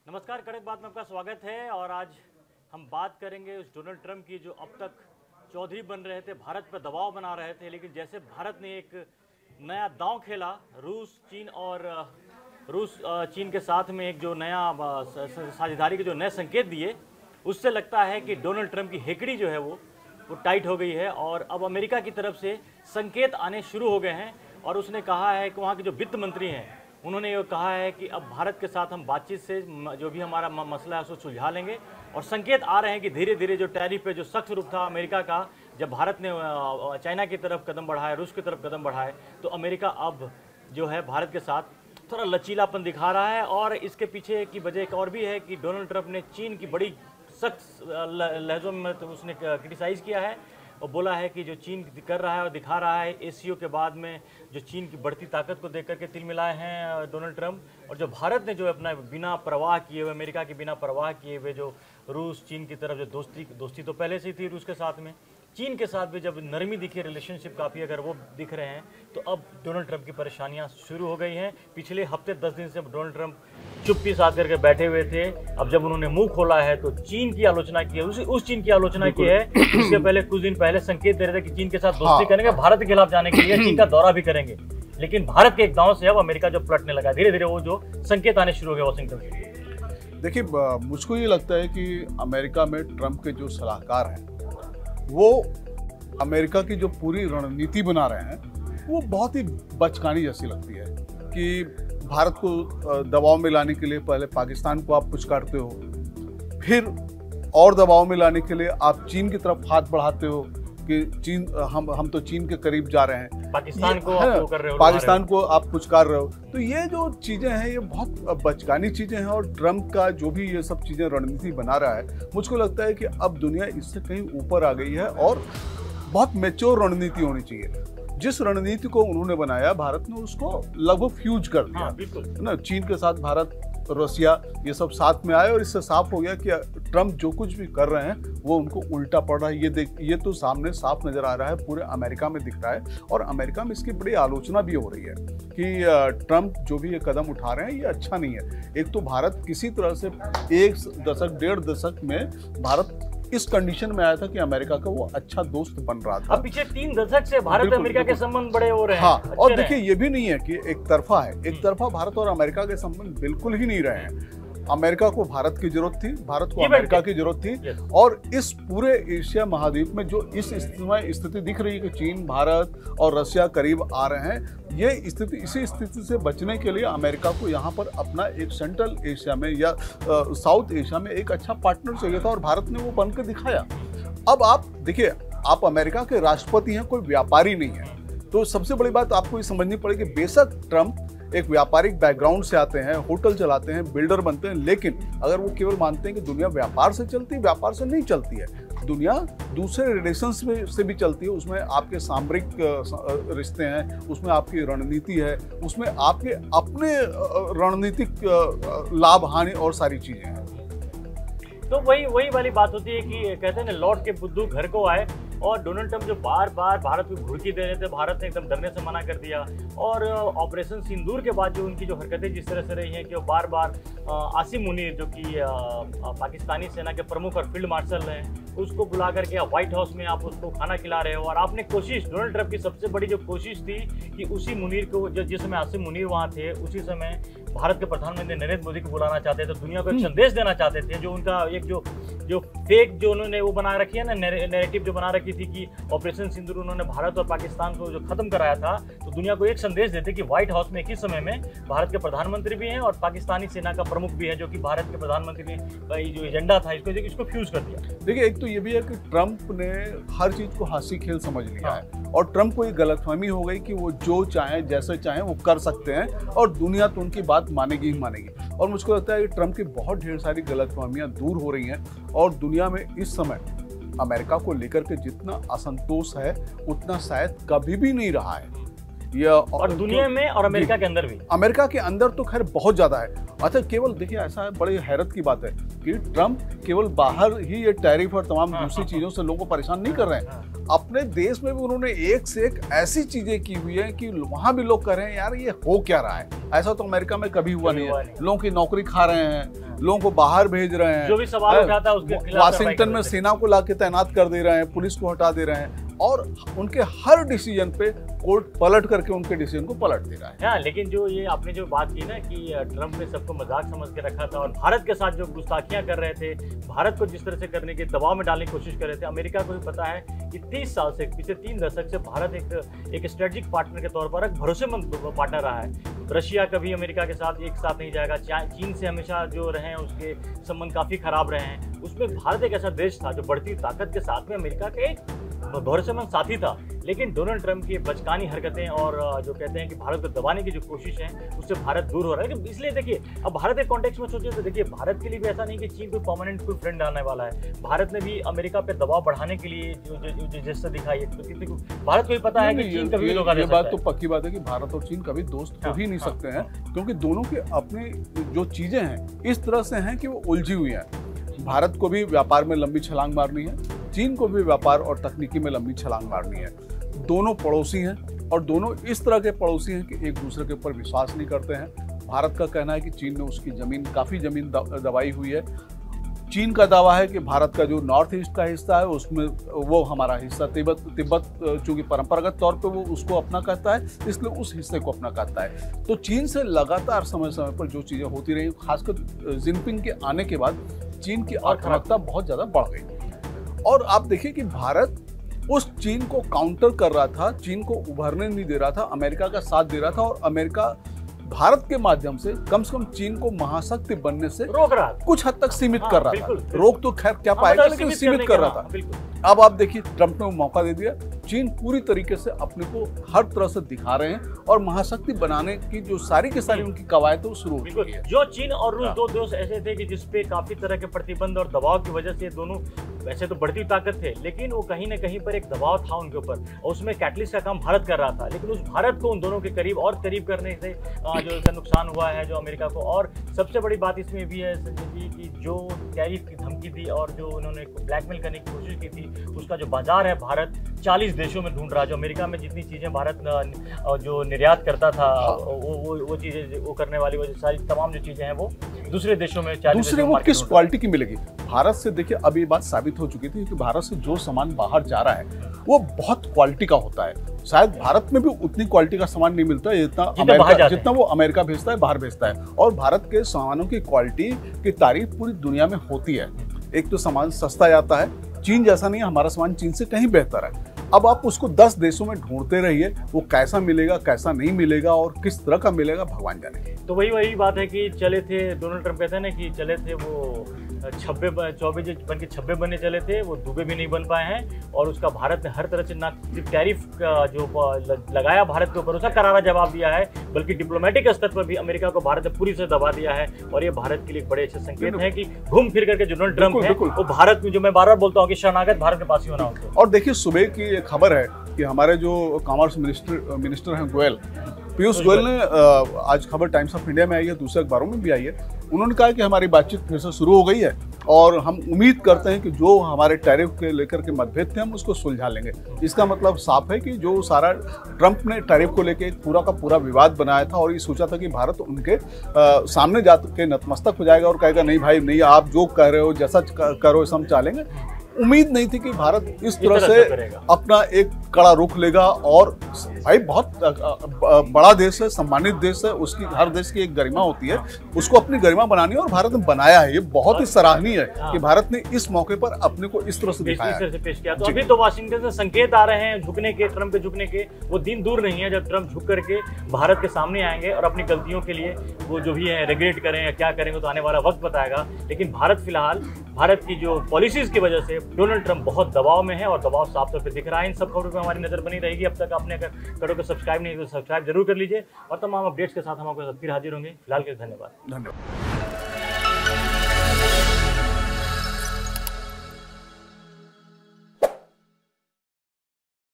नमस्कार, कड़क बात में आपका स्वागत है। और आज हम बात करेंगे उस डोनाल्ड ट्रंप की जो अब तक चौधरी बन रहे थे, भारत पर दबाव बना रहे थे, लेकिन जैसे भारत ने एक नया दांव खेला रूस चीन के साथ में एक जो नया साझेदारी के जो नए संकेत दिए, उससे लगता है कि डोनाल्ड ट्रंप की हेकड़ी जो है वो टाइट हो गई है। और अब अमेरिका की तरफ से संकेत आने शुरू हो गए हैं। और उसने कहा है कि वहाँ के जो वित्त मंत्री हैं, उन्होंने ये कहा है कि अब भारत के साथ हम बातचीत से जो भी हमारा मसला है उसको सुलझा लेंगे। और संकेत आ रहे हैं कि धीरे धीरे जो टैरिफ पे जो सख्त रुख था अमेरिका का, जब भारत ने चाइना की तरफ कदम बढ़ाए, रूस की तरफ कदम बढ़ाए, तो अमेरिका अब जो है भारत के साथ थोड़ा लचीलापन दिखा रहा है। और इसके पीछे की वजह एक और भी है कि डोनाल्ड ट्रंप ने चीन की बड़ी सख्त लहजों में तो उसने क्रिटिसाइज़ किया है और बोला है कि जो चीन कर रहा है और दिखा रहा है, एसीओ के बाद में जो चीन की बढ़ती ताकत को देख करके तिल मिलाए हैं डोनाल्ड ट्रंप। और जो भारत ने जो अपना बिना परवाह किए हुए, अमेरिका की बिना परवाह किए हुए जो रूस चीन की तरफ जो दोस्ती तो पहले से ही थी रूस के साथ में, चीन के साथ भी जब नरमी दिखी, रिलेशनशिप काफ़ी अगर वो दिख रहे हैं, तो अब डोनाल्ड ट्रंप की परेशानियां शुरू हो गई हैं। पिछले हफ्ते 10 दिन से डोनाल्ड ट्रंप चुप्पी साध करके बैठे हुए थे। अब जब उन्होंने मुंह खोला है तो चीन की आलोचना की है, उस चीन की आलोचना की है इससे पहले कुछ दिन पहले संकेत दे रहे थे कि चीन के साथ दोस्ती करेंगे, भारत के खिलाफ जाने के लिए चीन का दौरा भी करेंगे। लेकिन भारत के एक दांव से अब अमेरिका जो पलटने लगा, धीरे धीरे वो जो संकेत आने शुरू हो गए वाशिंगटन से। देखिए, मुझको ये लगता है कि अमेरिका में ट्रंप के जो सलाहकार हैं वो अमेरिका की जो पूरी रणनीति बना रहे हैं वो बहुत ही बचकानी जैसी लगती है कि भारत को दबाव में लाने के लिए पहले पाकिस्तान को आप पुचकारते हो, फिर और दबाव में लाने के लिए आप चीन की तरफ हाथ बढ़ाते हो कि चीन हम तो चीन के करीब जा रहे हैं, पाकिस्तान को आप कर रहे हो, पाकिस्तान को आप पुचकार रहे हो। तो ये जो चीज़ें हैं ये बहुत बचकानी चीज़ें हैं। और ट्रंप का जो भी ये सब चीज़ें रणनीति बना रहा है, मुझको लगता है कि अब दुनिया इससे कहीं ऊपर आ गई है और बहुत मैच्योर रणनीति होनी चाहिए। जिस रणनीति को उन्होंने बनाया, भारत ने उसको लगभग फ्यूज कर दिया ना। चीन के साथ भारत, रसिया, ये सब साथ में आए और इससे साफ हो गया कि ट्रंप जो कुछ भी कर रहे हैं वो उनको उल्टा पड़ रहा है। ये तो सामने साफ नजर आ रहा है, पूरे अमेरिका में दिख रहा है। और अमेरिका में इसकी बड़ी आलोचना भी हो रही है कि ट्रंप जो भी ये कदम उठा रहे हैं ये अच्छा नहीं है। एक तो भारत किसी तरह से एक दशक, 1.5 दशक में भारत इस कंडीशन में आया था कि अमेरिका का वो अच्छा दोस्त बन रहा था। अब पिछले 3 दशक से भारत अमेरिका के संबंध बड़े हो रहे हैं। हाँ, और देखिए ये भी नहीं है कि एक तरफा है, एक तरफा भारत और अमेरिका के संबंध बिल्कुल ही नहीं रहे हैं। अमेरिका को भारत की जरूरत थी, भारत को अमेरिका की जरूरत थी। और इस पूरे एशिया महाद्वीप में जो इस स्थिति दिख रही है कि चीन, भारत और रसिया करीब आ रहे हैं, ये स्थिति, इसी स्थिति से बचने के लिए अमेरिका को यहाँ पर अपना एक सेंट्रल एशिया में या साउथ एशिया में एक अच्छा पार्टनर चाहिए था और भारत ने वो बनकर दिखाया। अब आप देखिए, आप अमेरिका के राष्ट्रपति हैं, कोई व्यापारी नहीं है। तो सबसे बड़ी बात आपको ये समझनी पड़ेगी, बेशक ट्रंप एक व्यापारिक बैकग्राउंड से आते हैं, होटल चलाते हैं, बिल्डर बनते हैं, लेकिन अगर वो केवल मानते हैं कि दुनिया व्यापार से चलती है, व्यापार से नहीं चलती है। दुनिया दूसरे रिलेशंस में से भी चलती है। उसमें आपके सामरिक रिश्ते हैं, उसमें आपकी रणनीति है, उसमें आपके अपने रणनीतिक लाभ हानि और सारी चीजें हैं। तो वही वाली बात होती है कि कहते हैं ना, लौट के बुद्धू घर को आए। और डोनाल्ड ट्रंप जो बार बार भारत को घुड़की दे रहे थे, भारत ने एकदम डरने से मना कर दिया। और ऑपरेशन सिंदूर के बाद जो उनकी जो हरकतें जिस तरह से रही हैं कि वो बार बार आसिम मुनीर, जो कि पाकिस्तानी सेना के प्रमुख और फील्ड मार्शल हैं, उसको बुला करके व्हाइट हाउस में आप उसको खाना खिला रहे हो। और आपने कोशिश, डोनाल्ड ट्रंप की सबसे बड़ी जो कोशिश थी कि उसी मुनीर को, जिस समय आसिम मुनीर वहाँ थे, उसी समय भारत के प्रधानमंत्री नरेंद्र मोदी को बुलाना चाहते थे, दुनिया को एक संदेश देना चाहते थे। जो उनका एक जो फेक जो उन्होंने वो बना रखी है ना, नैरेटिव जो बना रखी थी कि ऑपरेशन सिंदूर उन्होंने भारत और पाकिस्तान को जो खत्म कराया था, तो दुनिया को एक संदेश देते कि व्हाइट हाउस में एक ही समय में भारत के प्रधानमंत्री भी हैं और पाकिस्तानी सेना का प्रमुख भी है, जो कि भारत के प्रधानमंत्री ने जो एजेंडा था इसको फ्यूज कर दिया। देखिए, एक तो ये भी है कि ट्रंप ने हर चीज को हंसी खेल समझ लिया है और ट्रंप को ये गलतफहमी हो गई कि वो जो चाहे, जैसे चाहे वो कर सकते हैं और दुनिया तो उनकी बात मानेगी ही मानेगी। और मुझको लगता है कि ट्रंप की बहुत ढेर सारी गलतफहमियां दूर हो रही हैं और दुनिया में इस समय अमेरिका को लेकर के जितना असंतोष है उतना शायद कभी भी नहीं रहा है। और दुनिया में और अमेरिका के अंदर भी, अमेरिका के अंदर तो खैर बहुत ज्यादा है। अच्छा, केवल देखिए, ऐसा है, बड़ी हैरत की बात है कि ट्रंप केवल बाहर ही ये टैरिफ और तमाम दूसरी चीजों से लोगों को परेशान नहीं कर रहे हैं, अपने देश में भी उन्होंने एक से एक ऐसी चीजें की हुई है कि वहां भी लोग कह रहे हैं यार ये हो क्या रहा है, ऐसा तो अमेरिका में कभी हुआ नहीं है। लोगों की नौकरी खा रहे हैं, लोगों को बाहर भेज रहे हैं, जो भी सवाल उठाता है उसके खिलाफ वाशिंगटन में सेना को लाके तैनात कर दे रहे हैं, पुलिस को हटा दे रहे हैं, और उनके हर डिसीजन पे कोर्ट पलट करके उनके डिसीजन को पलट दे रहा है। हाँ, लेकिन जो ये आपने जो बात की ना कि ट्रम्प ने सबको मजाक समझ के रखा था और भारत के साथ जो गुस्ताखियां कर रहे थे, भारत को जिस तरह से करने के दबाव में डालने की कोशिश कर रहे थे, अमेरिका को भी पता है कि 30 साल से, पिछले 3 दशक से भारत एक स्ट्रेटेजिक पार्टनर के तौर पर एक भरोसेमंद पार्टनर रहा है। रशिया कभी अमेरिका के साथ एक साथ नहीं जाएगा, चीन से हमेशा जो रहे हैं उसके संबंध काफी खराब रहे हैं। उसमें भारत एक ऐसा देश था जो बढ़ती ताकत के साथ में अमेरिका के एक भरोसेमंद साथी था। लेकिन डोनाल्ड ट्रंप की बचकानी हरकतें और जो कहते हैं कि भारत को दबाने की जो कोशिश है उससे भारत दूर हो रहा है। इसलिए देखिए, अब भारत एक कॉन्टेक्स्ट में सोचिए तो देखिए, भारत के लिए भी ऐसा नहीं कि चीन कोई परमानेंट कोई फ्रेंड आने वाला है। भारत ने भी अमेरिका पे दबाव बढ़ाने के लिए जो जैसा दिखाई है, तो भारत को भी पता है कि चीन कभी धोखा दे सकता है। ये बात तो पक्की बात है कि भारत और चीन कभी दोस्त हो ही नहीं सकते हैं, क्योंकि दोनों की अपनी जो चीजें हैं इस तरह से हैं कि वो उलझी हुई हैं। भारत को भी व्यापार में लंबी छलांग मारनी है, चीन को भी व्यापार और तकनीकी में लंबी छलांग मारनी है। दोनों पड़ोसी हैं और दोनों इस तरह के पड़ोसी हैं कि एक दूसरे के ऊपर विश्वास नहीं करते हैं। भारत का कहना है कि चीन ने उसकी काफ़ी ज़मीन दबाई हुई है। चीन का दावा है कि भारत का जो नॉर्थ ईस्ट का हिस्सा है उसमें वो हमारा हिस्सा, तिब्बत चूंकि परंपरागत तौर पे वो उसको अपना कहता है, इसलिए उस हिस्से को अपना कहता है। तो चीन से लगातार समय समय पर जो चीज़ें होती रही, खासकर जिनपिंग के आने के बाद चीन की आक्रामकता बहुत ज़्यादा बढ़ गई। और आप देखिए कि भारत उस चीन को काउंटर कर रहा था, चीन को उभरने नहीं दे रहा था, अमेरिका का साथ दे रहा था, और अमेरिका भारत के माध्यम से कम चीन को महाशक्ति बनने से रोक रहा, कुछ हद तक सीमित कर रहा था। रोक तो खैर क्या पाएगा, लेकिन सीमित कर रहा था। अब आप देखिए, ट्रंप ने वो मौका दे दिया। चीन पूरी तरीके से अपने को हर तरह से दिखा रहे हैं और महाशक्ति बनाने की जो सारी की सारी उनकी कवायद है वो शुरू हो गई है। जो चीन और रूस दो देश ऐसे थे कि जिसपे काफी तरह के प्रतिबंध और दबाव की वजह से दोनों वैसे तो बढ़ती ताकत थे, लेकिन वो कहीं न कहीं पर एक दबाव था उनके ऊपर, और उसमें कैटलिस्ट का काम भारत कर रहा था। लेकिन उस भारत को उन दोनों के करीब और करीब करने से जो नुकसान हुआ है जो अमेरिका को। और सबसे बड़ी बात इसमें भी है संजय जी कि जो टैरिफ की धमकी दी और जो उन्होंने ब्लैकमेल करने की कोशिश की थी, उसका जो बाजार है भारत 40 देशों में ढूंढ रहा है। जो अमेरिका में जितनी चीज़ें भारत जो निर्यात करता था वो चीज़ें वो करने वाली वजह सारी तमाम जो चीज़ें हैं वो दूसरे देशों में, दूसरे वो किस क्वालिटी की मिलेगी। भारत से देखिए अब ये बात साबित हो चुकी थी कि भारत से जो सामान बाहर जा रहा है वो बहुत क्वालिटी का होता है। शायद भारत में भी उतनी क्वालिटी का सामान नहीं मिलता है जितना वो अमेरिका भेजता है, बाहर भेजता है। और भारत के सामानों की क्वालिटी की तारीफ पूरी दुनिया में होती है। एक तो सामान सस्ता जाता है, चीन जैसा नहीं है, हमारा सामान चीन से कहीं बेहतर है। अब आप उसको 10 देशों में ढूंढते रहिए, वो कैसा मिलेगा कैसा नहीं मिलेगा और किस तरह का मिलेगा भगवान जाने। तो वही बात है कि चले थे, डोनाल्ड ट्रंप कहते हैं ना कि चले थे वो 24 बन के 26 बनने चले थे, वो डूबे भी नहीं बन पाए हैं। और उसका भारत ने हर तरह से ना सिर्फ टैरिफ का जो लगाया भारत के ऊपर उसका करारा जवाब दिया है, बल्कि डिप्लोमेटिक स्तर पर भी अमेरिका को भारत ने पूरी से दबा दिया है। और ये भारत के लिए बड़े अच्छे संकेत हैं कि घूम फिर करके डोनाल्ड ट्रंप है वो भारत में, जो मैं बार बार बोलता हूँ कि शरणागत भारत के पास ही होना होता है। और देखिए, सुबह की एक खबर है कि हमारे जो कॉमर्स मिनिस्टर हैं गोयल, पीयूष गोयल ने आज खबर टाइम्स ऑफ इंडिया में आई है, दूसरे अखबारों में भी आई है। उन्होंने कहा कि हमारी बातचीत फिर से शुरू हो गई है और हम उम्मीद करते हैं कि जो हमारे टैरिफ के लेकर के मतभेद थे हम उसको सुलझा लेंगे। इसका मतलब साफ है कि जो सारा ट्रंप ने टैरिफ को लेकर एक पूरा का पूरा विवाद बनाया था और ये सोचा था कि भारत उनके सामने जाकर के नतमस्तक हो जाएगा और कहेगा नहीं भाई नहीं, आप जो कह रहे हो जैसा करो हम चालेंगे। उम्मीद नहीं थी कि भारत इस तरह से अपना एक कड़ा रुख लेगा। और भाई बहुत बड़ा देश है, सम्मानित देश है, उसकी हर देश की एक गरिमा होती है, उसको अपनी गरिमा बनानी है और भारत ने बनाया है। ये बहुत ही सराहनीय है कि भारत ने इस मौके पर अपने को इस तरह से दिखाया है, पेश किया। तो अभी तो वाशिंगटन से संकेत आ रहे हैं झुकने के, ट्रंप के झुकने के। वो दिन दूर नहीं है जब ट्रंप झुक करके भारत के सामने आएंगे और अपनी गलतियों के लिए वो जो भी है रेगुलेट करें या क्या करेंगे तो आने वाला वक्त बताएगा। लेकिन भारत फिलहाल भारत की जो पॉलिसीज की वजह से डोनाल्ड ट्रंप बहुत दबाव में है और दबाव साफ तौर पर दिख रहा है। इन सब खबरों पर हमारी नजर बनी रहेगी। अब तक आपने अगर करो को सब्सक्राइब नहीं तो सब्सक्राइब जरूर कर लीजिए और तमाम अपडेट्स के साथ हम आपके साथ फिर हाजिर होंगे। फिलहाल के लिए धन्यवाद।